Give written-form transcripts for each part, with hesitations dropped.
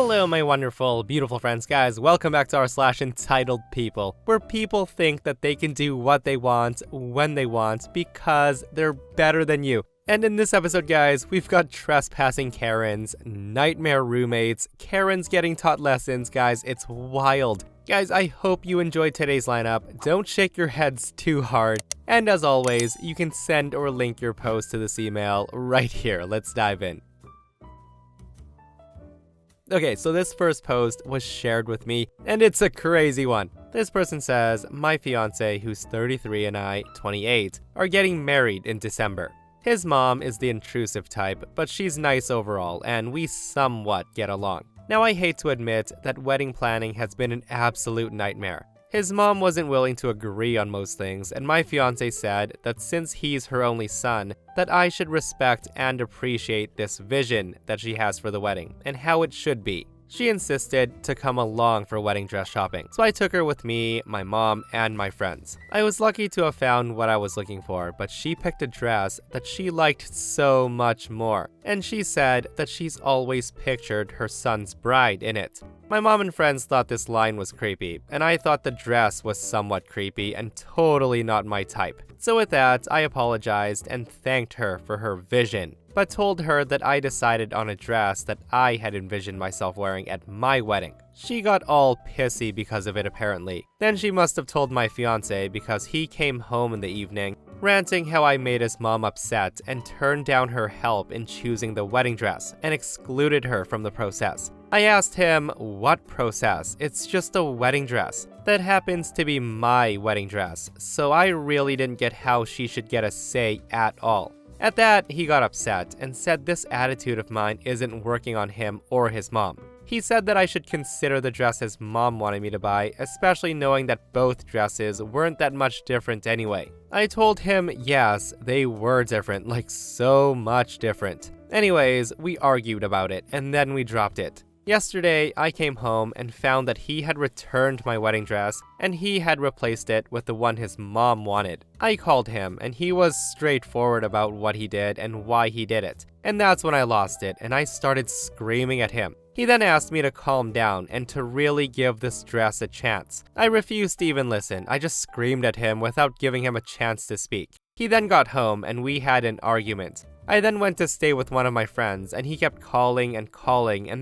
Hello, my wonderful, beautiful friends, guys. Welcome back to our /EntitledPeople, where people think that they can do what they want, when they want, because they're better than you. And in this episode, guys, we've got trespassing Karens, nightmare roommates, Karens getting taught lessons, guys. It's wild. Guys, I hope you enjoyed today's lineup. Don't shake your heads too hard. And as always, you can send or link your post to this email right here. Let's dive in. Okay, so this first post was shared with me, and it's a crazy one. This person says, my fiance, who's 33 and I, 28, are getting married in December. His mom is the intrusive type, but she's nice overall, and we somewhat get along. Now, I hate to admit that wedding planning has been an absolute nightmare. His mom wasn't willing to agree on most things, and my fiance said that since he's her only son, that I should respect and appreciate this vision that she has for the wedding, and how it should be. She insisted to come along for wedding dress shopping, so I took her with me, my mom, and my friends. I was lucky to have found what I was looking for, but she picked a dress that she liked so much more, and she said that she's always pictured her son's bride in it. My mom and friends thought this line was creepy, and I thought the dress was somewhat creepy and totally not my type. So with that, I apologized and thanked her for her vision, but told her that I decided on a dress that I had envisioned myself wearing at my wedding. She got all pissy because of it apparently. Then she must have told my fiance because he came home in the evening, ranting how I made his mom upset and turned down her help in choosing the wedding dress and excluded her from the process. I asked him, what process? It's just a wedding dress. That happens to be my wedding dress, so I really didn't get how she should get a say at all. At that, he got upset and said this attitude of mine isn't working on him or his mom. He said that I should consider the dress his mom wanted me to buy, especially knowing that both dresses weren't that much different anyway. I told him yes, they were different, like so much different. Anyways, we argued about it, and then we dropped it. Yesterday, I came home and found that he had returned my wedding dress and he had replaced it with the one his mom wanted. I called him and he was straightforward about what he did and why he did it. And that's when I lost it and I started screaming at him. He then asked me to calm down and to really give this dress a chance. I refused to even listen. I just screamed at him without giving him a chance to speak. He then got home and we had an argument. I then went to stay with one of my friends and he kept calling and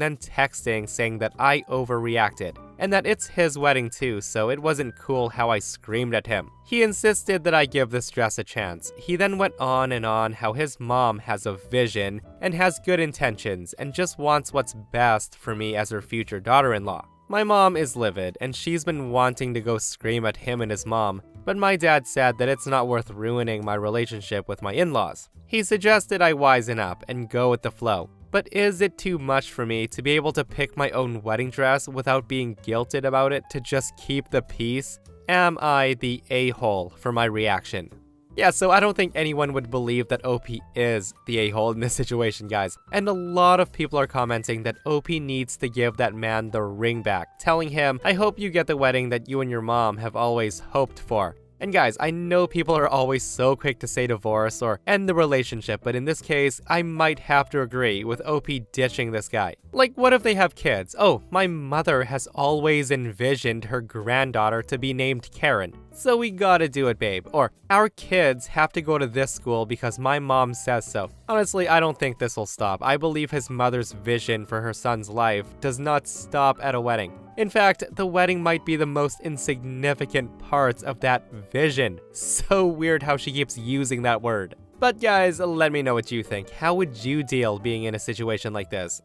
then texting saying that I overreacted and that it's his wedding too, so it wasn't cool how I screamed at him. He insisted that I give this dress a chance. He then went on and on how his mom has a vision and has good intentions and just wants what's best for me as her future daughter-in-law. My mom is livid and she's been wanting to go scream at him and his mom, but my dad said that it's not worth ruining my relationship with my in-laws. He suggested I wisen up and go with the flow. But is it too much for me to be able to pick my own wedding dress without being guilted about it to just keep the peace? Am I the a-hole for my reaction? Yeah, so I don't think anyone would believe that OP is the a-hole in this situation, guys. And a lot of people are commenting that OP needs to give that man the ring back, telling him, I hope you get the wedding that you and your mom have always hoped for. And guys, I know people are always so quick to say divorce or end the relationship, but in this case, I might have to agree with OP ditching this guy. Like, what if they have kids? Oh, my mother has always envisioned her granddaughter to be named Karen, so we gotta do it, babe. Or, our kids have to go to this school because my mom says so. Honestly, I don't think this will stop. I believe his mother's vision for her son's life does not stop at a wedding. In fact, the wedding might be the most insignificant part of that vision. So weird how she keeps using that word. But guys, let me know what you think. How would you deal being in a situation like this?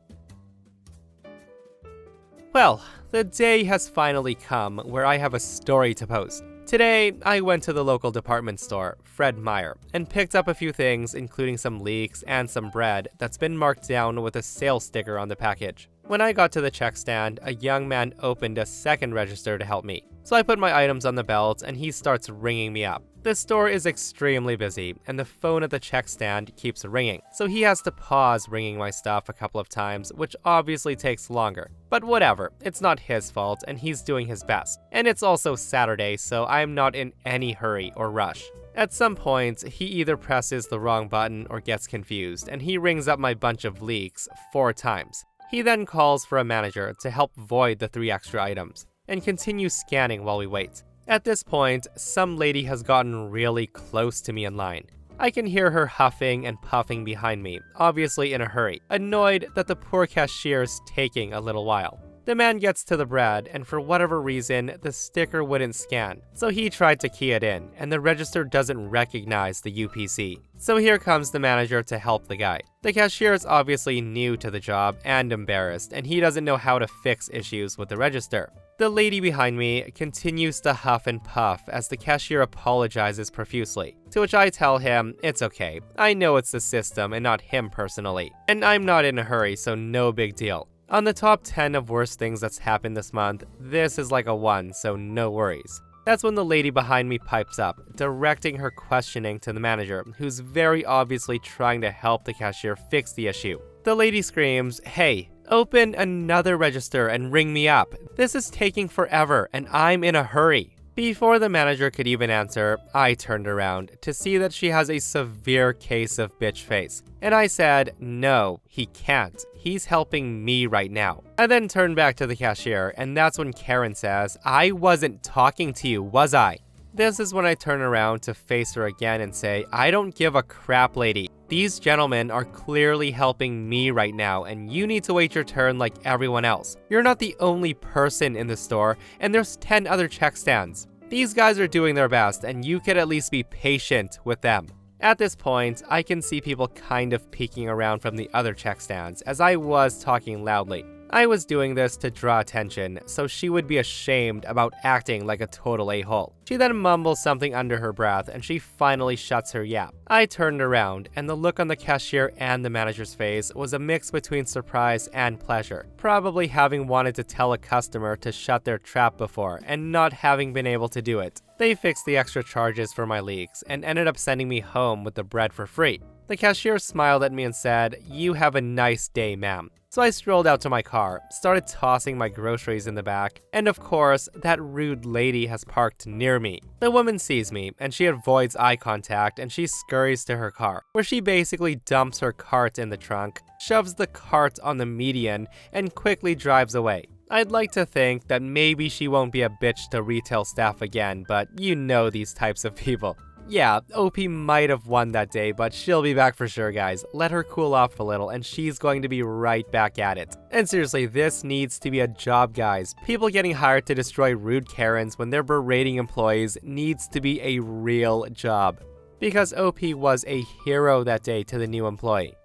Well, the day has finally come where I have a story to post. Today, I went to the local department store, Fred Meyer, and picked up a few things, including some leeks and some bread that's been marked down with a sale sticker on the package. When I got to the check stand, a young man opened a second register to help me. So I put my items on the belt and he starts ringing me up. The store is extremely busy and the phone at the check stand keeps ringing. So he has to pause ringing my stuff a couple of times, which obviously takes longer. But whatever, it's not his fault and he's doing his best. And it's also Saturday, so I'm not in any hurry or rush. At some point, he either presses the wrong button or gets confused, and he rings up my bunch of leeks 4 times. He then calls for a manager to help void the 3 extra items, and continues scanning while we wait. At this point, some lady has gotten really close to me in line. I can hear her huffing and puffing behind me, obviously in a hurry, annoyed that the poor cashier's taking a little while. The man gets to the bread, and for whatever reason, the sticker wouldn't scan, so he tried to key it in, and the register doesn't recognize the UPC. So here comes the manager to help the guy. The cashier is obviously new to the job and embarrassed, and he doesn't know how to fix issues with the register. The lady behind me continues to huff and puff as the cashier apologizes profusely, to which I tell him it's okay, I know it's the system and not him personally, and I'm not in a hurry, so no big deal. On the top 10 of worst things that's happened this month, this is like a 1, so no worries. That's when the lady behind me pipes up, directing her questioning to the manager, who's very obviously trying to help the cashier fix the issue. The lady screams, "Hey, open another register and ring me up. This is taking forever and I'm in a hurry." Before the manager could even answer, I turned around to see that she has a severe case of bitch face. And I said, "No, he can't. He's helping me right now." I then turned back to the cashier, and that's when Karen says, "I wasn't talking to you, was I?" This is when I turn around to face her again and say, "I don't give a crap, lady. These gentlemen are clearly helping me right now, and you need to wait your turn like everyone else. You're not the only person in the store, and there's 10 other check stands. These guys are doing their best, and you could at least be patient with them." At this point, I can see people kind of peeking around from the other check stands, as I was talking loudly. I was doing this to draw attention, so she would be ashamed about acting like a total a-hole. She then mumbles something under her breath, and she finally shuts her yap. I turned around, and the look on the cashier and the manager's face was a mix between surprise and pleasure, probably having wanted to tell a customer to shut their trap before, and not having been able to do it. They fixed the extra charges for my leaks, and ended up sending me home with the bread for free. The cashier smiled at me and said, "You have a nice day, ma'am." So I strolled out to my car, started tossing my groceries in the back, and of course, that rude lady has parked near me. The woman sees me, and she avoids eye contact, and she scurries to her car, where she basically dumps her cart in the trunk, shoves the cart on the median, and quickly drives away. I'd like to think that maybe she won't be a bitch to retail staff again, but you know these types of people. Yeah, OP might have won that day, but she'll be back for sure, guys. Let her cool off a little, and she's going to be right back at it. And seriously, this needs to be a job, guys. People getting hired to destroy rude Karens when they're berating employees needs to be a real job. Because OP was a hero that day to the new employee.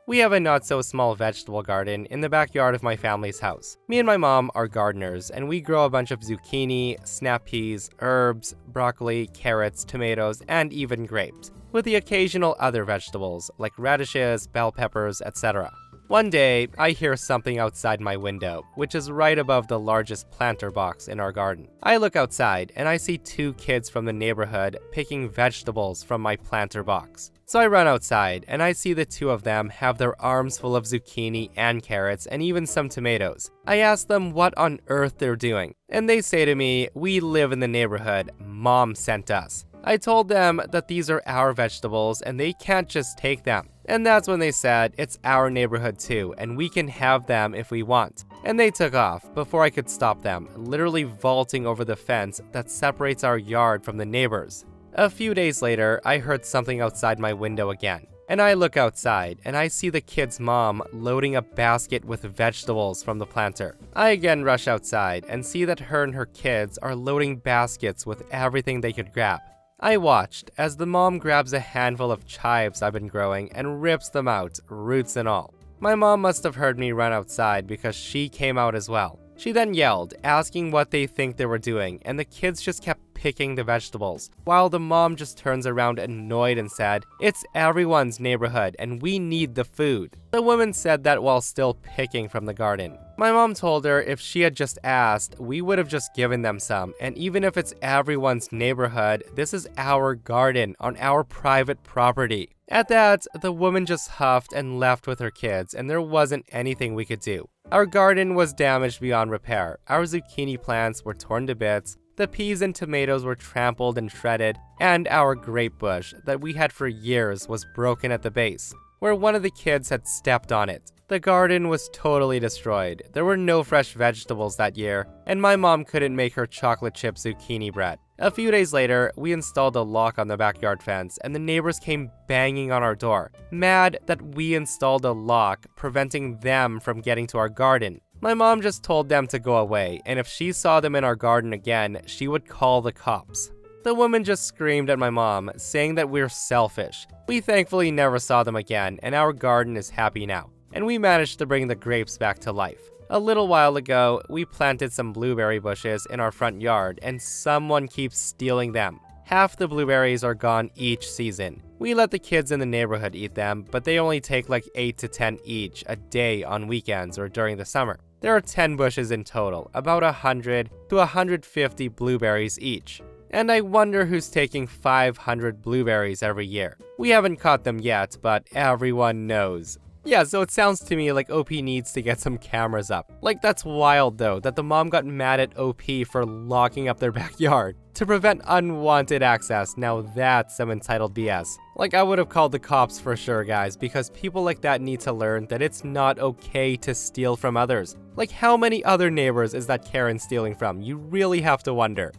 We have a not-so-small vegetable garden in the backyard of my family's house. Me and my mom are gardeners, and we grow a bunch of zucchini, snap peas, herbs, broccoli, carrots, tomatoes, and even grapes, with the occasional other vegetables like radishes, bell peppers, etc. One day, I hear something outside my window, which is right above the largest planter box in our garden. I look outside, and I see 2 kids from the neighborhood picking vegetables from my planter box. So I run outside, and I see the 2 of them have their arms full of zucchini and carrots and even some tomatoes. I ask them what on earth they're doing, and they say to me, "We live in the neighborhood. Mom sent us." I told them that these are our vegetables and they can't just take them. And that's when they said it's our neighborhood too, and we can have them if we want. And they took off before I could stop them, literally vaulting over the fence that separates our yard from the neighbors. A few days later, I heard something outside my window again, and I look outside and I see the kid's mom loading a basket with vegetables from the planter. I again rush outside and see that her and her kids are loading baskets with everything they could grab. I watched as the mom grabs a handful of chives I've been growing and rips them out, roots and all. My mom must have heard me run outside because she came out as well. She then yelled, asking what they think they were doing, and the kids just kept picking the vegetables, while the mom just turns around annoyed and said, "It's everyone's neighborhood and we need the food." The woman said that while still picking from the garden. My mom told her if she had just asked, we would have just given them some, and even if it's everyone's neighborhood, this is our garden on our private property. At that, the woman just huffed and left with her kids, and there wasn't anything we could do. Our garden was damaged beyond repair. Our zucchini plants were torn to bits, the peas and tomatoes were trampled and shredded, and our grape bush that we had for years was broken at the base. where one of the kids had stepped on it. The garden was totally destroyed. There were no fresh vegetables that year, and my mom couldn't make her chocolate chip zucchini bread. A few days later, we installed a lock on the backyard fence, and the neighbors came banging on our door, mad that we installed a lock, preventing them from getting to our garden. My mom just told them to go away, and if she saw them in our garden again, she would call the cops. The woman just screamed at my mom, saying that we're selfish. We thankfully never saw them again, and our garden is happy now. And we managed to bring the grapes back to life. A little while ago, we planted some blueberry bushes in our front yard, and someone keeps stealing them. Half the blueberries are gone each season. We let the kids in the neighborhood eat them, but they only take like 8 to 10 each a day on weekends or during the summer. There are 10 bushes in total, about 100 to 150 blueberries each. And I wonder who's taking 500 blueberries every year. We haven't caught them yet, but everyone knows. Yeah, so it sounds to me like OP needs to get some cameras up. Like, that's wild though, that the mom got mad at OP for locking up their backyard to prevent unwanted access. Now that's some entitled BS. Like, I would have called the cops for sure, guys, because people like that need to learn that it's not okay to steal from others. Like, how many other neighbors is that Karen stealing from? You really have to wonder.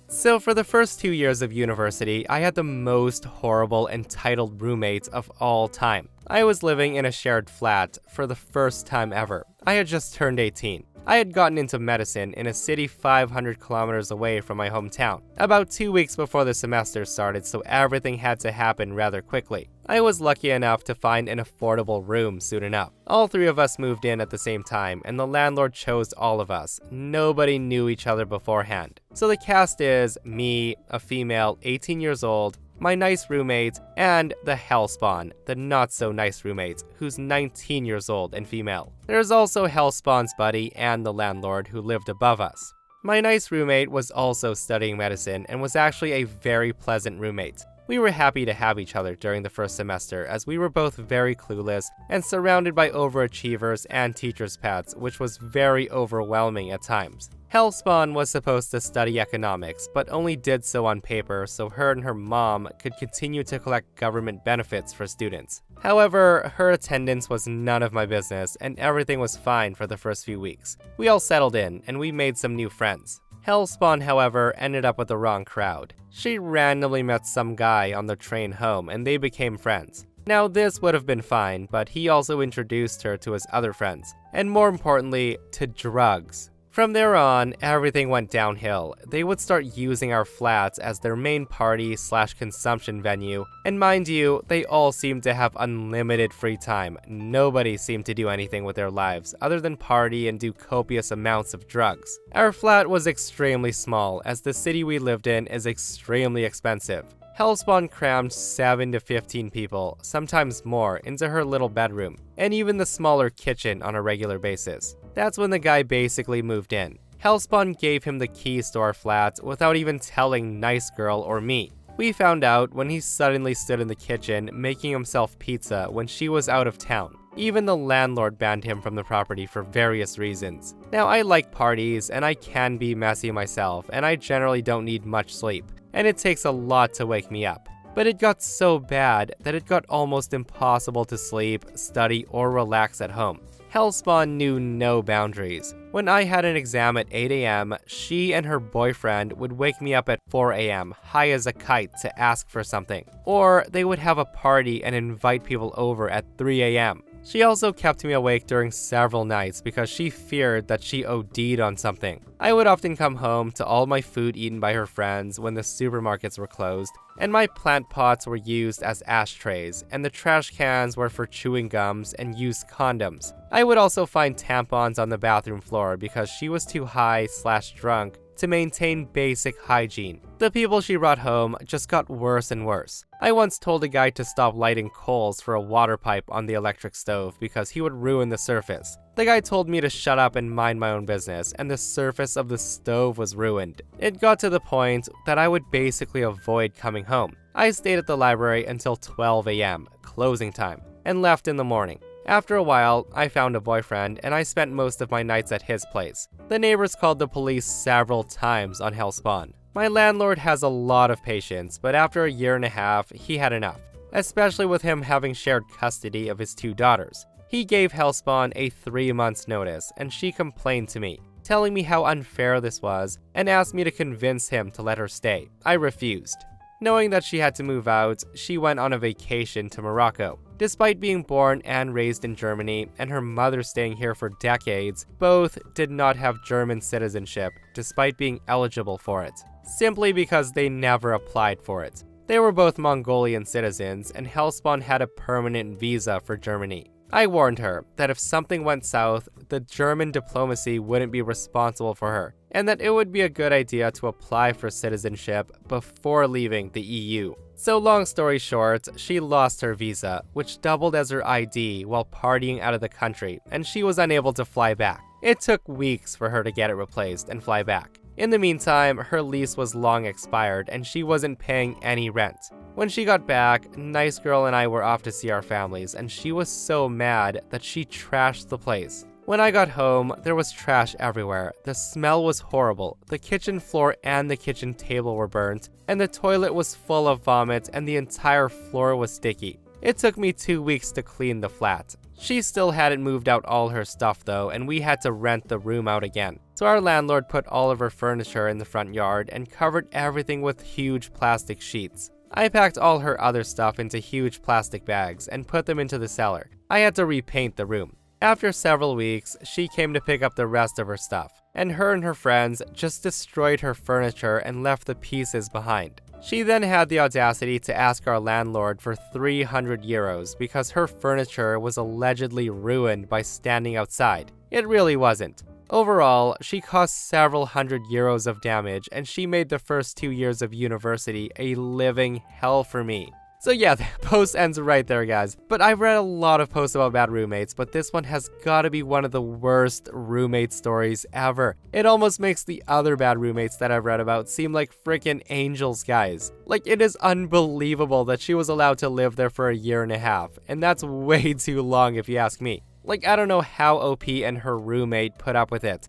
So for the first 2 years of university, I had the most horrible entitled roommates of all time. I was living in a shared flat for the first time ever. I had just turned 18. I had gotten into medicine in a city 500 kilometers away from my hometown, about 2 weeks before the semester started, so everything had to happen rather quickly. I was lucky enough to find an affordable room soon enough. All 3 of us moved in at the same time, and the landlord chose all of us. Nobody knew each other beforehand. So the cast is me, a female, 18 years old, my nice roommate, and the Hellspawn, the not-so-nice roommate, who's 19 years old and female. There's also Hellspawn's buddy and the landlord who lived above us. My nice roommate was also studying medicine and was actually a very pleasant roommate. We were happy to have each other during the first semester as we were both very clueless and surrounded by overachievers and teachers' pets, which was very overwhelming at times. Hellspawn was supposed to study economics, but only did so on paper so her and her mom could continue to collect government benefits for students. However, her attendance was none of my business, and everything was fine for the first few weeks. We all settled in, and we made some new friends. Hellspawn, however, ended up with the wrong crowd. She randomly met some guy on the train home, and they became friends. Now, this would have been fine, but he also introduced her to his other friends, and more importantly, to drugs. From there on, everything went downhill. They would start using our flats as their main party/consumption venue, and mind you, they all seemed to have unlimited free time. Nobody seemed to do anything with their lives other than party and do copious amounts of drugs. Our flat was extremely small, as the city we lived in is extremely expensive. Hellspawn crammed 7 to 15 people, sometimes more, into her little bedroom, and even the smaller kitchen on a regular basis. That's when the guy basically moved in. Hellspawn gave him the keys to our flat without even telling Nice Girl or me. We found out when he suddenly stood in the kitchen making himself pizza when she was out of town. Even the landlord banned him from the property for various reasons. Now, I like parties, and I can be messy myself, and I generally don't need much sleep, and it takes a lot to wake me up. But it got so bad that it got almost impossible to sleep, study, or relax at home. Hellspawn knew no boundaries. When I had an exam at 8 a.m., she and her boyfriend would wake me up at 4 a.m., high as a kite, to ask for something. Or they would have a party and invite people over at 3 a.m. She also kept me awake during several nights because she feared that she OD'd on something. I would often come home to all my food eaten by her friends when the supermarkets were closed, and my plant pots were used as ashtrays, and the trash cans were for chewing gums and used condoms. I would also find tampons on the bathroom floor because she was too high/drunk to maintain basic hygiene. The people she brought home just got worse and worse. I once told a guy to stop lighting coals for a water pipe on the electric stove because he would ruin the surface. The guy told me to shut up and mind my own business, and the surface of the stove was ruined. It got to the point that I would basically avoid coming home. I stayed at the library until 12 a.m., closing time, and left in the morning. After a while, I found a boyfriend, and I spent most of my nights at his place. The neighbors called the police several times on Hellspawn. My landlord has a lot of patience, but after a year and a half, he had enough, especially with him having shared custody of his 2 daughters. He gave Hellspawn a 3 months notice, and she complained to me, telling me how unfair this was, and asked me to convince him to let her stay. I refused. Knowing that she had to move out, she went on a vacation to Morocco. Despite being born and raised in Germany, and her mother staying here for decades, both did not have German citizenship, despite being eligible for it, simply because they never applied for it. They were both Mongolian citizens, and Hellspawn had a permanent visa for Germany. I warned her that if something went south, the German diplomacy wouldn't be responsible for her, and that it would be a good idea to apply for citizenship before leaving the EU. So long story short, she lost her visa, which doubled as her ID while partying out of the country, and she was unable to fly back. It took weeks for her to get it replaced and fly back. In the meantime, her lease was long expired and she wasn't paying any rent. When she got back, Nice Girl and I were off to see our families, and she was so mad that she trashed the place. When I got home, there was trash everywhere. The smell was horrible. The kitchen floor and the kitchen table were burnt, and the toilet was full of vomit, and the entire floor was sticky. It took me 2 weeks to clean the flat. She still hadn't moved out all her stuff though, and we had to rent the room out again. So our landlord put all of her furniture in the front yard and covered everything with huge plastic sheets. I packed all her other stuff into huge plastic bags and put them into the cellar. I had to repaint the room. After several weeks, she came to pick up the rest of her stuff, and her friends just destroyed her furniture and left the pieces behind. She then had the audacity to ask our landlord for 300 euros because her furniture was allegedly ruined by standing outside. It really wasn't. Overall, she caused several hundred euros of damage, and she made the first 2 years of university a living hell for me. So yeah, the post ends right there, guys. But I've read a lot of posts about bad roommates, but this one has gotta be one of the worst roommate stories ever. It almost makes the other bad roommates that I've read about seem like freaking angels, guys. Like, it is unbelievable that she was allowed to live there for a year and a half, and that's way too long if you ask me. Like, I don't know how OP and her roommate put up with it.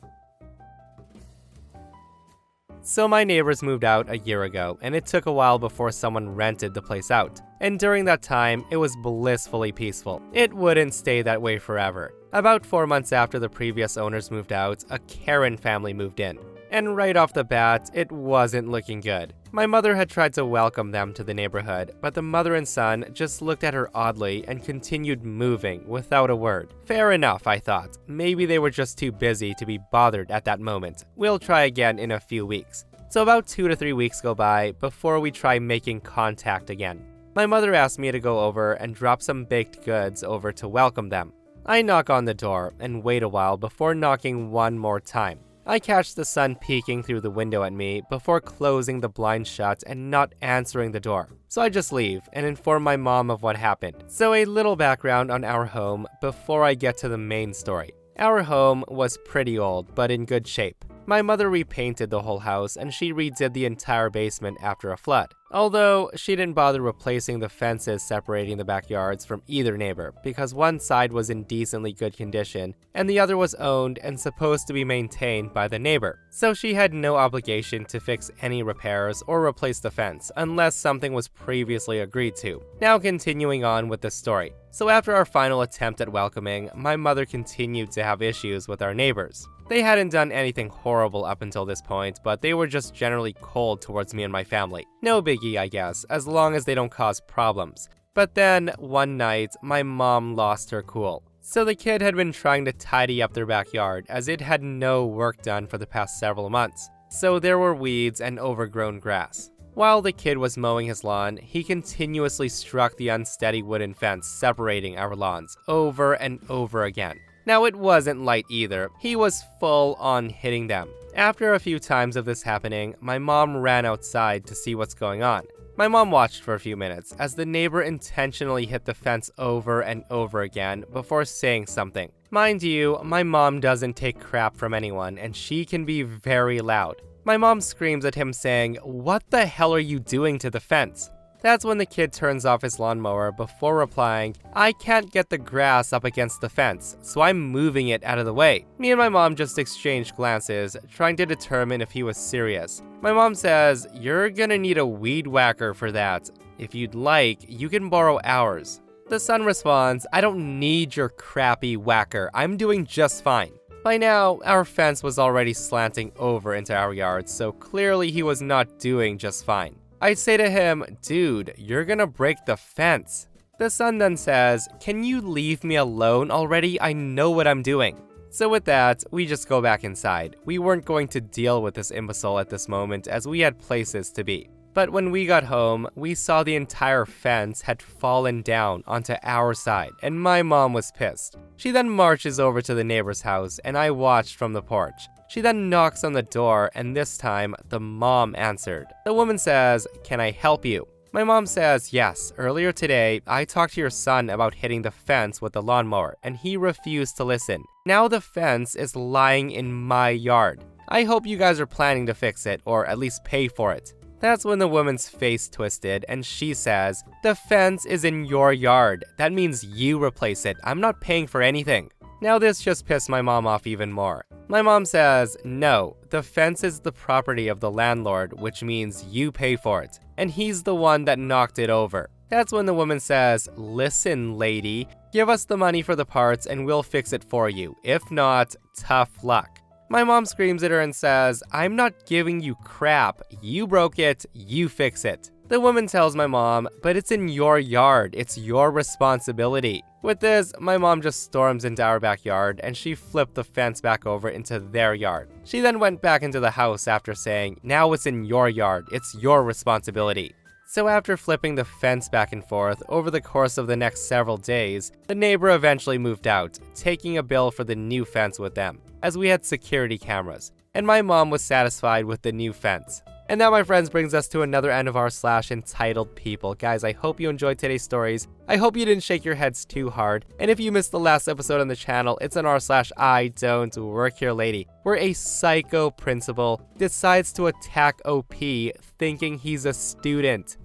So my neighbors moved out a year ago, and it took a while before someone rented the place out. And during that time, it was blissfully peaceful. It wouldn't stay that way forever. About 4 months after the previous owners moved out, a Karen family moved in. And right off the bat, it wasn't looking good. My mother had tried to welcome them to the neighborhood, but the mother and son just looked at her oddly and continued moving without a word. Fair enough, I thought. Maybe they were just too busy to be bothered at that moment. We'll try again in a few weeks. So about 2 to 3 weeks go by before we try making contact again. My mother asked me to go over and drop some baked goods over to welcome them. I knock on the door and wait a while before knocking one more time. I catch the sun peeking through the window at me before closing the blind shut and not answering the door. So I just leave and inform my mom of what happened. So a little background on our home before I get to the main story. Our home was pretty old, but in good shape. My mother repainted the whole house and she redid the entire basement after a flood. Although, she didn't bother replacing the fences separating the backyards from either neighbor because one side was in decently good condition and the other was owned and supposed to be maintained by the neighbor. So she had no obligation to fix any repairs or replace the fence unless something was previously agreed to. Now continuing on with the story. So after our final attempt at welcoming, my mother continued to have issues with our neighbors. They hadn't done anything horrible up until this point, but they were just generally cold towards me and my family. No biggie, I guess, as long as they don't cause problems. But then, one night, my mom lost her cool. So the kid had been trying to tidy up their backyard, as it had no work done for the past several months. So there were weeds and overgrown grass. While the kid was mowing his lawn, he continuously struck the unsteady wooden fence separating our lawns over and over again. Now, it wasn't light either. He was full on hitting them. After a few times of this happening, my mom ran outside to see what's going on. My mom watched for a few minutes as the neighbor intentionally hit the fence over and over again before saying something. Mind you, my mom doesn't take crap from anyone and she can be very loud. My mom screams at him saying, "What the hell are you doing to the fence?" That's when the kid turns off his lawnmower before replying, "I can't get the grass up against the fence, so I'm moving it out of the way." Me and my mom just exchanged glances, trying to determine if he was serious. My mom says, "You're gonna need a weed whacker for that. If you'd like, you can borrow ours." The son responds, "I don't need your crappy whacker, I'm doing just fine." By now, our fence was already slanting over into our yard, so clearly he was not doing just fine. I say to him, "Dude, you're gonna break the fence." The son then says, "Can you leave me alone already? I know what I'm doing." So with that, we just go back inside. We weren't going to deal with this imbecile at this moment as we had places to be. But when we got home, we saw the entire fence had fallen down onto our side, and my mom was pissed. She then marches over to the neighbor's house, and I watched from the porch. She then knocks on the door, and this time, the mom answered. The woman says, "Can I help you?" My mom says, "Yes, earlier today, I talked to your son about hitting the fence with the lawnmower, and he refused to listen. Now the fence is lying in my yard. I hope you guys are planning to fix it, or at least pay for it." That's when the woman's face twisted, and she says, "The fence is in your yard. That means you replace it. I'm not paying for anything." Now this just pissed my mom off even more. My mom says, "No, the fence is the property of the landlord, which means you pay for it. And he's the one that knocked it over." That's when the woman says, "Listen, lady, give us the money for the parts and we'll fix it for you. If not, tough luck." My mom screams at her and says, "I'm not giving you crap. You broke it, you fix it." The woman tells my mom, "But it's in your yard. It's your responsibility." With this, my mom just storms into our backyard and she flipped the fence back over into their yard. She then went back into the house after saying, "Now it's in your yard. It's your responsibility." So after flipping the fence back and forth over the course of the next several days, the neighbor eventually moved out, taking a bill for the new fence with them, as we had security cameras, and my mom was satisfied with the new fence. And that, my friends, brings us to another end of r/EntitledPeople. Guys, I hope you enjoyed today's stories. I hope you didn't shake your heads too hard. And if you missed the last episode on the channel, it's an r/I don't work here lady, where a psycho principal decides to attack OP thinking he's a student.